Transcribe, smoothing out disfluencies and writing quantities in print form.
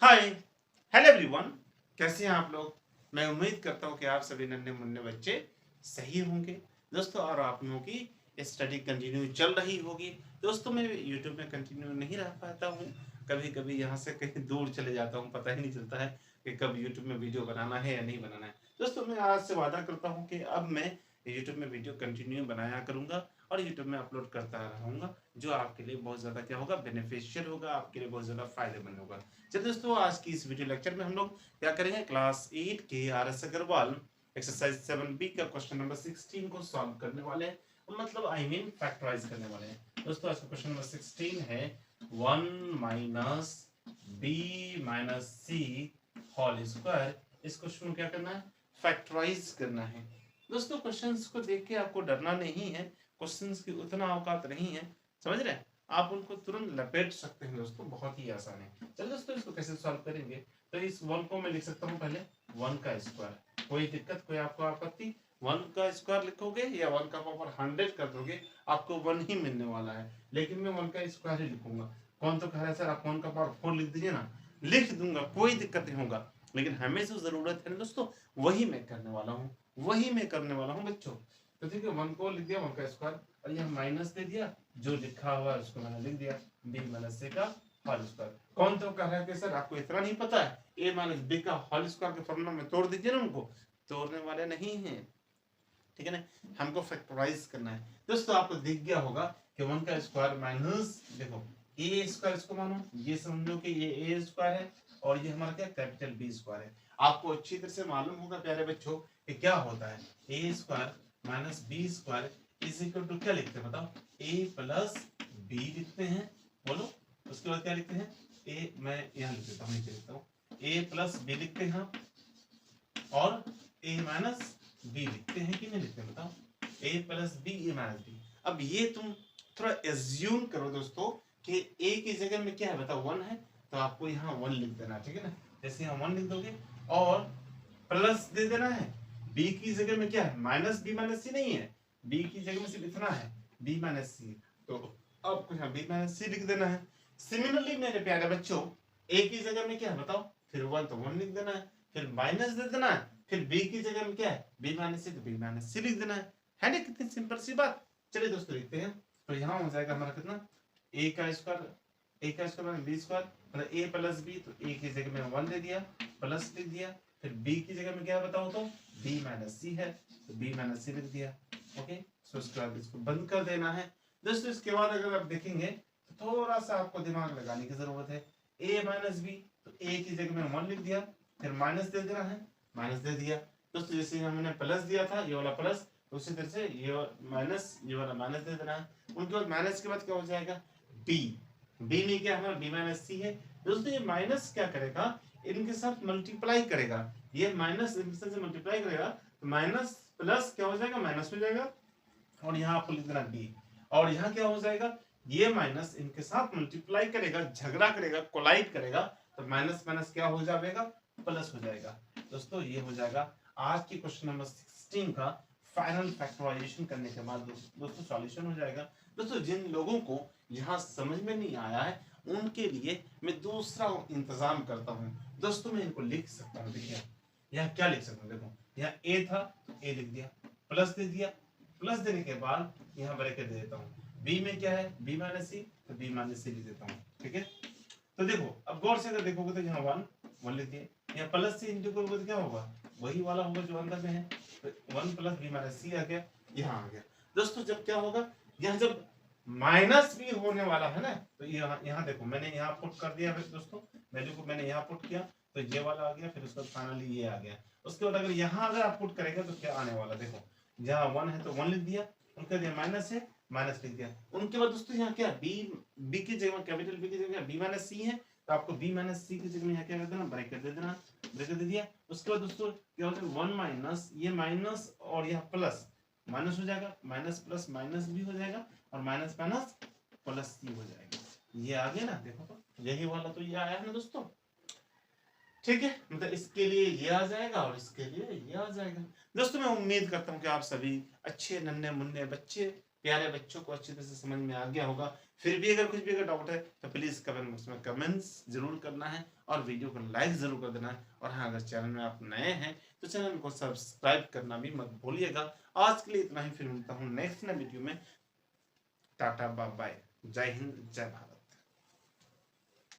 Hi hello everyone, कैसे हैं आप लोग। मैं उम्मीद करता हूं कि आप सभी नन्हे मुन्ने बच्चे सही होंगे दोस्तों, और आप लोगों की स्टडी कंटिन्यू चल रही होगी। दोस्तों मैं यूट्यूब में कंटिन्यू नहीं रह पाता हूं, कभी कभी यहां से कहीं दूर चले जाता हूं, पता ही नहीं चलता है कि कब यूट्यूब में वीडियो बनाना है या नहीं बनाना है। दोस्तों मैं आज से वादा करता हूँ कि अब मैं यूट्यूब में वीडियो कंटिन्यू बनाया करूँगा और यूट्यूब में अपलोड करता रहूँगा, जो आपके लिए बहुत ज़्यादा क्या होगा, बेनिफिशियल होगा, आपके लिए बहुत ज़्यादा फायदेमंद होगा। चलिए दोस्तों, आज की इस वीडियो लेक्चर में हम लोग क्या करेंगे, क्लास 8 के R S Agarwal exercise 7B का क्वेश्चन नंबर 16 को सॉल्व करने वाले हैं, मतलब आई मीन फैक्टराइज करने वाले हैं। दोस्तों आज का क्वेश्चन नंबर 16 है 1 माइनस बी माइनस सी होल स्क्वायर। इस क्वेश्चन को क्या करना है, फैक्टराइज करना है। दोस्तों क्वेश्चंस को देख के आपको डरना नहीं है, क्वेश्चंस की उतना औकात नहीं है, समझ रहे हैं, आप उनको तुरंत लपेट सकते हैं दोस्तों, बहुत ही आसान है। चलिए दोस्तों इसको कैसे सॉल्व करेंगे, तो इस 1 को मैं लिख सकता हूँ पहले 1 का स्क्वायर। कोई दिक्कत, कोई आपको आपत्ति, 1 का स्क्वायर लिखोगे या 1 का पावर 100 कर दोगे आपको 1 ही मिलने वाला है, लेकिन मैं 1 का स्क्वायर ही लिखूंगा। कौन तो कह रहा है सर आप 1 का पावर 4 लिख दीजिए ना, लिख दूंगा, कोई दिक्कत नहीं होगा, लेकिन हमें जो जरूरत है दोस्तों वही मैं करने वाला हूँ, वही मैं करने वाला हूँ बच्चों। तो ठीक है, 1 को लिख दिया 1 का स्क्वायर, और यह माइनस दे दिया, जो लिखा हुआ है उसको मैंने लिख दिया b माइनस c का होल स्क्वायर। कौन तो कह रहा है कि सर आपको इतना नहीं पता है, a माइनस b का होल स्क्वायर के फॉर्मूला में तोड़ दीजिए ना, उनको तोड़ने वाले नहीं है, ठीक है ना, हमको फैक्टराइज करना है। दोस्तों आपको दिख गया होगा कि 1 का स्क्वायर माइनस, देखो ए स्क्वायर, इसको मानो ये समझो कि ये ए स्क्वायर है और ये हमारा क्या कैपिटल बी स्क्वायर है। आपको अच्छी तरह से मालूम होगा प्यारे बच्चों कि क्या होता है, a square minus b square is equal to क्या लिखते हैं बताओ, ए प्लस बी लिखते हैं, बोलो उसके बाद क्या लिखते हैं, ए मैं यहाँ लिख देता हूँ, नीचे लिखता हूँ, ए प्लस बी लिखते हैं और ए माइनस बी लिखते हैं कि नहीं लिखते हैं बताओ, ए प्लस बी ए माइनस बी। अब ये तुम थोड़ा एज्यूम करो दोस्तों कि ए की जगह में क्या है बताओ 1 है, तो आपको यहाँ 1 लिख देना, ठीक है ना, जैसे यहाँ 1 लिख दोगे और प्लस दे देना है, बी की जगह में क्या है माइनस बी माइनस सी नहीं है, बी की जगह में सिर्फ इतना है बी माइनस सी, तो आपको यहाँ बी माइनस सी लिख देना है। सिमिलरली मेरे प्यारे बच्चों ए की जगह में क्या है बताओ, फिर 1 तो 1 लिख देना है, फिर माइनस दे देना है, फिर बी की जगह में क्या है बी माइनस सी, तो बी माइनस सी लिख देना है ना, कितनी सिंपल सी बात। चलिए दोस्तों लिखते हैं, तो यहाँ हो जाएगा हमारा कितना, ए का स्क्वायर, ए का स्क्वायर माइनस बी स्क्वायर, मतलब ए प्लस बी, तो ए की जगह में 1 दे दिया, प्लस लिख दिया, फिर बी की जगह में क्या बताओ तो बी माइनस सी है, तो बी माइनस सी लिख दिया। ओके, सो उसके बाद इसको बंद कर देना है। दोस्तों इसके बाद अगर आप देखेंगे तो थोड़ा सा आपको दिमाग लगाने की जरूरत है, ए माइनस बी, तो ए की जगह में 1 लिख दिया, फिर माइनस दे देना है, माइनस दे दिया। दोस्तों जैसे हमने प्लस दिया था, ये वाला प्लस, तो उसी तरह से ये माइनस, ये वाला माइनस दे देना है। उनके बाद माइनस के बाद क्या हो जाएगा, बी, बी में क्या हमारा बी माइनस सी है। दोस्तों ये माइनस क्या करेगा, इनके साथ मल्टीप्लाई करेगा, ये माइनस इनके साथ मल्टीप्लाई करेगा, तो माइनस प्लस क्या हो जाएगा, माइनस हो जाएगा, और यहाँ आपको लिख देना बी, और यहाँ क्या हो जाएगा, ये माइनस इनके साथ मल्टीप्लाई करेगा, झगड़ा करेगा, कोलाइड करेगा, तो माइनस माइनस क्या हो जाएगा, प्लस हो जाएगा। दोस्तों ये हो जाएगा आज की क्वेश्चन नंबर 16 का फाइनल फैक्टराइजेशन करने के बाद दोस्तों सॉल्यूशन हो जाएगा। दोस्तों जिन लोगों को यहाँ समझ में नहीं आया है उनके लिए मैं दूसरा इंतजाम करता हूँ। दोस्तों मैं इनको लिख सकता हूँ, देखिए यहाँ क्या लिख सकता हूँ, देखो यहाँ ए था तो ए लिख दिया, प्लस दे दिया, प्लस देने के बाद यहाँ ब्रैकेट दे देता हूँ, बी में क्या है बी माइनस सी, तो बी माइनस सी लिख देता हूँ, ठीक है। तो देखो अब गौर से अगर देखोगे तो यहाँ 1 लिख दिए, यहाँ प्लस से इंटू करोगे तो क्या होगा, वही वाला होगा जो अंदर में है, तो 1 प्लस बी माइनस सी आ गया, यहाँ आ गया। दोस्तों जब क्या होगा, यहाँ जब माइनस भी होने वाला है ना, तो यहाँ देखो मैंने यहाँ पुट कर दिया दोस्तों, वैल्यू को मैंने यहाँ पुट किया, तो ये वाला आ गया, फिर उसका फाइनली ये आ गया। उसके बाद अगर यहाँ अगर आप पुट करेंगे तो क्या आने वाला, देखो जहाँ 1 है तो 1 लिख दिया, उनका दिया माइनस है, माइनस लिख दिया। उनके बाद दोस्तों यहाँ क्या बी की जगह कैपिटल बी की जगह बी माइनस सी है, तो आपको बी माइनस सी की जगह में यहाँ क्या कर देना, ब्रैकेट दे देना, ब्रैकेट दे दिया। उसके बाद दोस्तों क्या होता है 1 माइनस, ये माइनस और यह प्लस, माइनस हो जाएगा, माइनस प्लस माइनस भी हो जाएगा, और माइनस माइनस प्लस सी हो जाएगा, ये आ गया ना, देखो तो यही वाला तो ये आया है ना दोस्तों, ठीक है, मतलब इसके लिए ये आ जाएगा और इसके लिए ये आ जाएगा। दोस्तों मैं उम्मीद करता हूँ कि आप सभी अच्छे नन्हे मुन्ने बच्चे प्यारे बच्चों को अच्छी तरह से समझ में आ गया होगा। फिर भी अगर कुछ भी अगर डाउट है तो प्लीज़ कमेंट बॉक्स में कमेंट्स जरूर करना है और वीडियो को लाइक ज़रूर कर देना है। और हाँ, अगर चैनल में आप नए हैं तो चैनल को सब्सक्राइब करना भी मत भूलिएगा। आज के लिए इतना ही, फिर मिलता हूँ नेक्स्ट वीडियो में। टाटा बाय बाय, जय हिंद जय भारत।